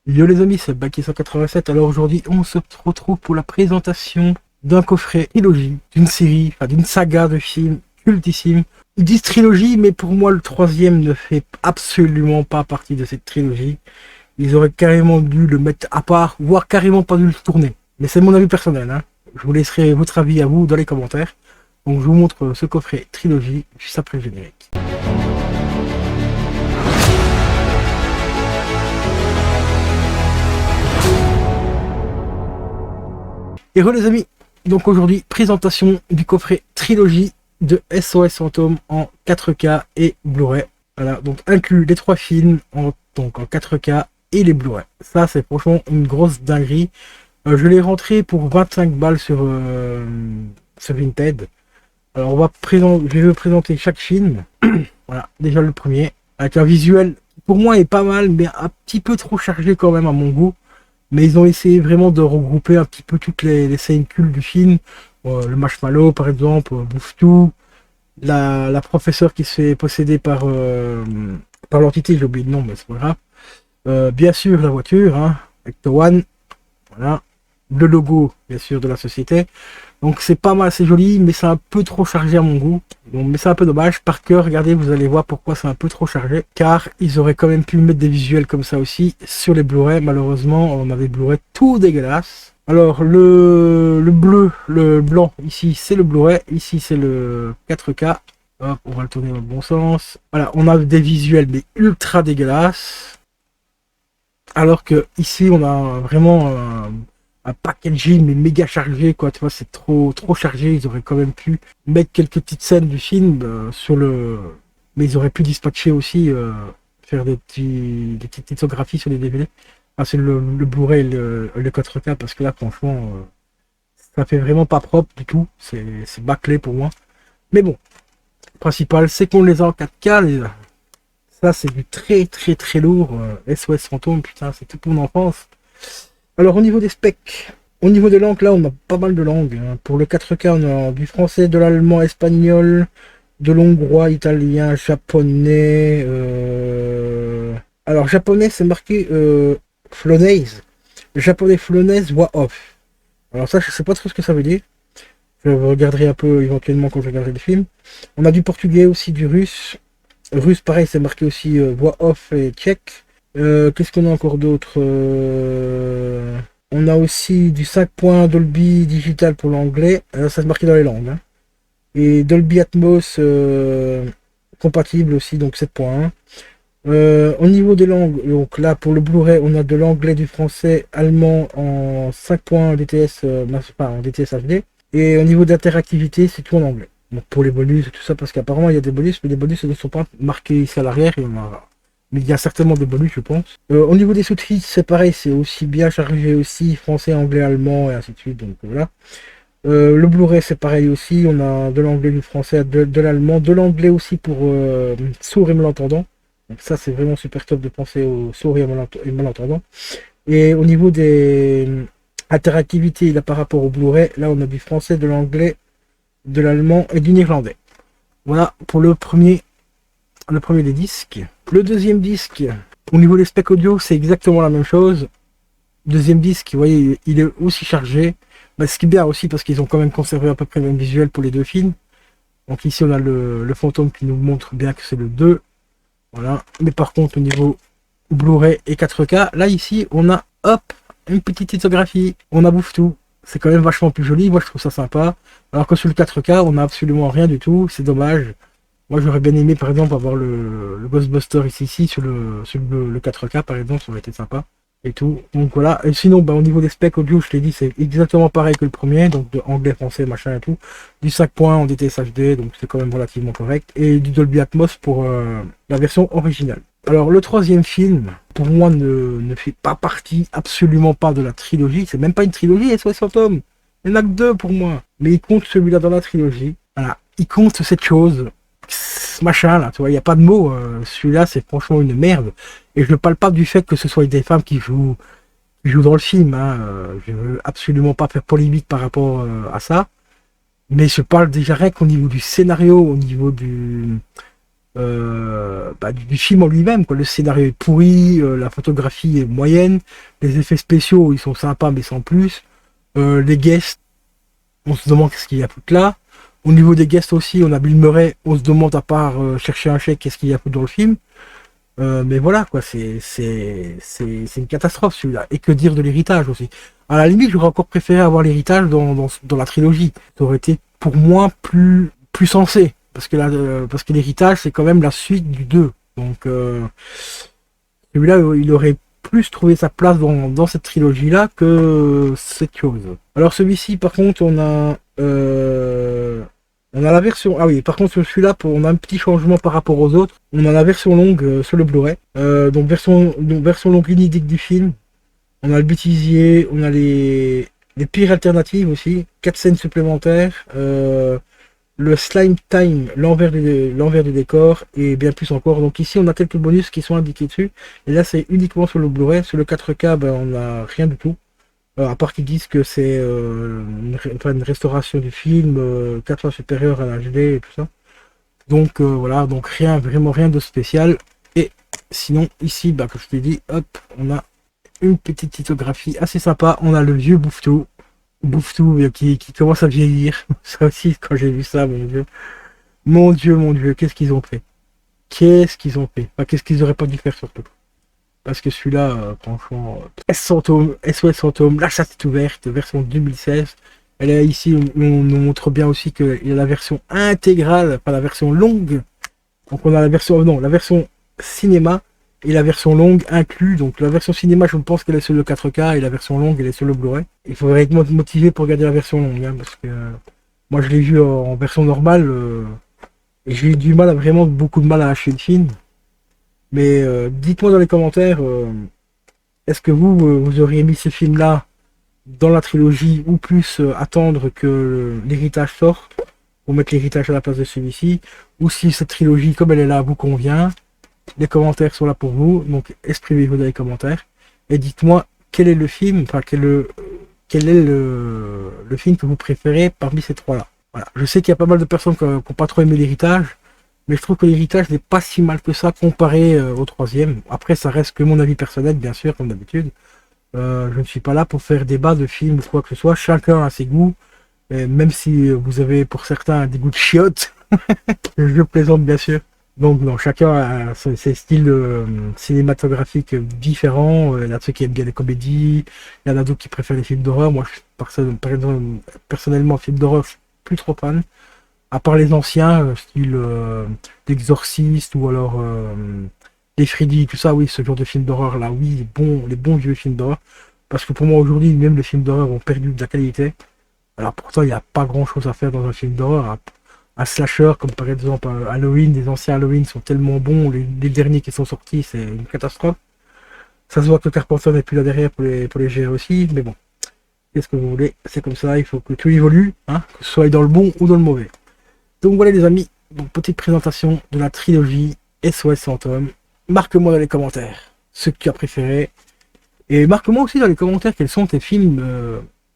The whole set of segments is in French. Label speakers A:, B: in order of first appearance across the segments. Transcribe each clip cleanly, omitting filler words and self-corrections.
A: Yo les amis, c'est Baki187. Alors aujourd'hui, on se retrouve pour la présentation d'un coffret trilogie, d'une série, enfin d'une saga de films cultissime. Ils disent trilogie, mais pour moi, le troisième ne fait absolument pas partie de cette trilogie. Ils auraient carrément dû le mettre à part, voire carrément pas dû le tourner. Mais c'est mon avis personnel, hein. Je vous laisserai votre avis à vous dans les commentaires. Donc je vous montre ce coffret trilogie juste après le générique. Et re les amis, donc aujourd'hui, présentation du coffret trilogie de SOS Fantôme en 4K et Blu-ray. Voilà, donc inclus les 3 films donc en 4K et les Blu-ray. Ça, c'est franchement une grosse dinguerie. Je l'ai rentré pour 25 balles sur Vinted. Alors, je vais vous présenter chaque film. Voilà, déjà le premier, avec un visuel qui pour moi est pas mal, mais un petit peu trop chargé quand même à mon goût. Mais ils ont essayé vraiment de regrouper un petit peu toutes les scènes cultes du film. Le marshmallow par exemple, Bouffe-Tout, la professeure qui se fait posséder par l'entité, j'ai oublié le nom, mais c'est pas grave. Bien sûr la voiture, hein, avec Towan, voilà. Le logo, bien sûr, de la société. Donc c'est pas mal, c'est joli, mais c'est un peu trop chargé à mon goût. Donc, mais c'est un peu dommage. Par cœur, regardez, vous allez voir pourquoi c'est un peu trop chargé. Car ils auraient quand même pu mettre des visuels comme ça aussi sur les Blu-ray. Malheureusement, on avait Blu-ray tout dégueulasse. Alors le blanc, ici c'est le Blu-ray, ici c'est le 4K. Hop, on va le tourner dans le bon sens. Voilà, on a des visuels mais ultra dégueulasses. Alors que ici on a vraiment un packaging mais méga chargé, quoi, tu vois, c'est trop chargé. Ils auraient quand même pu mettre quelques petites scènes du film mais ils auraient pu dispatcher aussi, faire des petites lithographies sur les DVD. Ah, c'est le Blu-ray et le 4K, parce que là franchement ça fait vraiment pas propre du tout, c'est bâclé pour moi. Mais bon, le principal c'est qu'on les a en 4K, ça c'est du très lourd. SOS Fantôme, putain, c'est toute mon enfance. Alors au niveau des specs, au niveau des langues, là on a pas mal de langues, hein. Pour le 4K on a du français, de l'allemand, espagnol, de l'hongrois, italien, japonais. Alors japonais c'est marqué Flonase. Le japonais Flonase voix off. Alors ça je sais pas trop ce que ça veut dire. Je regarderai un peu éventuellement quand je regarderai le film. On a du portugais aussi, du russe. Russe pareil c'est marqué aussi voix off et tchèque. Qu'est-ce qu'on a encore d'autre? On a aussi du 5 points Dolby Digital pour l'anglais. Ça c'est marqué dans les langues, hein. Et Dolby Atmos compatible aussi, donc 7.1. Au niveau des langues, donc là pour le Blu-ray, on a de l'anglais, du français, allemand en 5 points DTS, en DTS HD. Et au niveau d'interactivité, c'est tout en anglais. Donc pour les bonus et tout ça, parce qu'apparemment il y a des bonus, mais les bonus ne sont pas marqués ici à l'arrière. Mais il y a certainement des bonus, je pense. Au niveau des sous-titres, c'est pareil, c'est aussi bien chargé aussi, français, anglais, allemand et ainsi de suite. Donc voilà. Le Blu-ray c'est pareil aussi, on a de l'anglais, du français, de l'allemand, de l'anglais aussi pour sourds et malentendants. Donc ça c'est vraiment super top de penser aux sourds et malentendants. Et au niveau des interactivités là par rapport au Blu-ray, là on a du français, de l'anglais, de l'allemand et du néerlandais. Voilà pour le premier des disques. Le deuxième disque, au niveau des specs audio, c'est exactement la même chose. Deuxième disque, vous voyez, il est aussi chargé. Bah, ce qui est bien aussi parce qu'ils ont quand même conservé à peu près le même visuel pour les deux films. Donc ici on a le fantôme qui nous montre bien que c'est le 2. Voilà. Mais par contre au niveau Blu-ray et 4K, là ici on a hop une petite lithographie. On a Bouffe-Tout. C'est quand même vachement plus joli, moi je trouve ça sympa. Alors que sur le 4K on a absolument rien du tout, c'est dommage. Moi j'aurais bien aimé par exemple avoir le Ghostbuster ici sur le 4K par exemple, ça aurait été sympa. Et tout, donc voilà. Et sinon bah, au niveau des specs audio, je t'ai dit, c'est exactement pareil que le premier, donc de anglais, français, machin et tout, du 5 points en DTS HD, donc c'est quand même relativement correct, et du Dolby Atmos pour la version originale. Alors le troisième film pour moi ne fait pas partie absolument pas de la trilogie, c'est même pas une trilogie SOS Fantôme, il n'y en a que 2 pour moi, mais il compte celui-là dans la trilogie. Voilà, il compte cette chose, ce machin là, tu vois, il n'y a pas de mots. Celui-là c'est franchement une merde. Et je ne parle pas du fait que ce soit des femmes qui jouent dans le film, hein. Je veux absolument pas faire polémique par rapport à ça. Mais je parle déjà rien qu'au niveau du scénario, au du film en lui-même, quoi. Le scénario est pourri, la photographie est moyenne, les effets spéciaux ils sont sympas mais sans plus. Les guests, on se demande qu'est-ce qu'il y a foutre là. Au niveau des guests aussi, on a Bill Murray, on se demande à part chercher un chèque, qu'est-ce qu'il y a foutre dans le film. Mais voilà, quoi, c'est une catastrophe celui-là. Et que dire de l'héritage aussi. À la limite, j'aurais encore préféré avoir l'héritage dans la trilogie. Ça aurait été pour moi plus sensé. Parce que l'héritage, c'est quand même la suite du 2. Donc celui-là, il aurait plus trouvé sa place dans cette trilogie-là que cette chose. Alors celui-ci, par contre, on a la version... Ah oui, par contre, sur celui-là, on a un petit changement par rapport aux autres. On a la version longue sur le Blu-ray. Donc version longue inédite du film. On a le bêtisier, on a les pires alternatives aussi. 4 scènes supplémentaires. Le slime time, l'envers du décor et bien plus encore. Donc ici on a quelques bonus qui sont indiqués dessus. Et là c'est uniquement sur le Blu-ray. Sur le 4K, on n'a rien du tout. À part qu'ils disent que c'est une restauration du film 4 fois supérieure à la HD et tout ça. Donc voilà, donc rien, vraiment rien de spécial. Et sinon ici, comme je t'ai dit, hop, on a une petite lithographie assez sympa. On a le vieux Bouffe-tout qui commence à vieillir. Ça aussi, quand j'ai vu ça, mon dieu. Mon dieu, qu'est-ce qu'ils ont fait? Qu'est-ce qu'ils ont fait? Enfin, qu'est-ce qu'ils auraient pas dû faire surtout? Parce que celui-là, franchement, SOS Fantôme, la chasse est ouverte, version 2016. Elle est ici, on nous montre bien aussi qu'il y a la version intégrale, pas la version longue. Donc on a la version, non, la version cinéma et la version longue inclus. Donc la version cinéma, je pense qu'elle est sur le 4K et la version longue, elle est sur le Blu-ray. Il faudrait être motivé pour regarder la version longue, hein, parce que moi je l'ai vu en version normale et j'ai eu du mal, vraiment beaucoup de mal à acheter le film. Mais dites-moi dans les commentaires, est-ce que vous auriez mis ce film-là dans la trilogie ou plus attendre que l'héritage sorte pour mettre l'héritage à la place de celui-ci, ou si cette trilogie, comme elle est là, vous convient. Les commentaires sont là pour vous, donc exprimez-vous dans les commentaires et dites-moi quel est le film, enfin quel est le film que vous préférez parmi ces trois-là. Voilà. Je sais qu'il y a pas mal de personnes qui n'ont pas trop aimé l'héritage, mais je trouve que l'héritage n'est pas si mal que ça comparé au troisième. Après, ça reste que mon avis personnel, bien sûr, comme d'habitude. Je ne suis pas là pour faire débat de films ou quoi que ce soit. Chacun a ses goûts, et même si vous avez pour certains des goûts de chiottes, je plaisante bien sûr. Donc non, chacun a ses styles cinématographiques différents. Il y en a ceux qui aiment bien les comédies, il y en a d'autres qui préfèrent les films d'horreur. Moi, personnellement, films d'horreur, je suis plus trop fan. À part les anciens, style l'Exorciste ou alors les Freddy, tout ça, oui, ce genre de films d'horreur là, oui, les bons vieux films d'horreur. Parce que pour moi aujourd'hui, même les films d'horreur ont perdu de la qualité. Alors pourtant, il n'y a pas grand chose à faire dans un film d'horreur. Un slasher, comme par exemple Halloween, les anciens Halloween sont tellement bons, les derniers qui sont sortis, c'est une catastrophe. Ça se voit que Carpenter n'est plus là derrière pour les gérer aussi, mais bon. Qu'est-ce que vous voulez? C'est comme ça, il faut que tout évolue, hein, que ce soit dans le bon ou dans le mauvais. Donc voilà les amis, donc petite présentation de la trilogie SOS Fantôme. Marque-moi dans les commentaires ce que tu as préféré. Et marque-moi aussi dans les commentaires quels sont tes films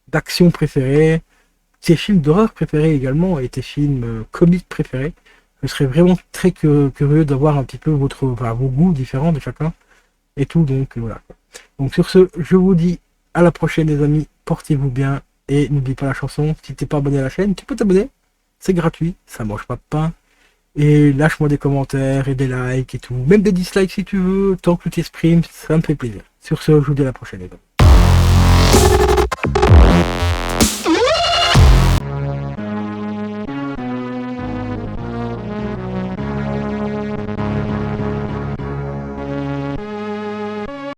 A: d'action préférés, tes films d'horreur préférés également et tes films comiques préférés. Je serais vraiment très curieux d'avoir un petit peu vos goûts différents de chacun et tout. Donc voilà. Donc sur ce, je vous dis à la prochaine les amis, portez-vous bien et n'oublie pas la chanson. Si t'es pas abonné à la chaîne, tu peux t'abonner. C'est gratuit, ça mange pas de pain. Et lâche-moi des commentaires et des likes et tout. Même des dislikes si tu veux, tant que tu t'exprimes, ça me fait plaisir. Sur ce, je vous dis à la prochaine les amis.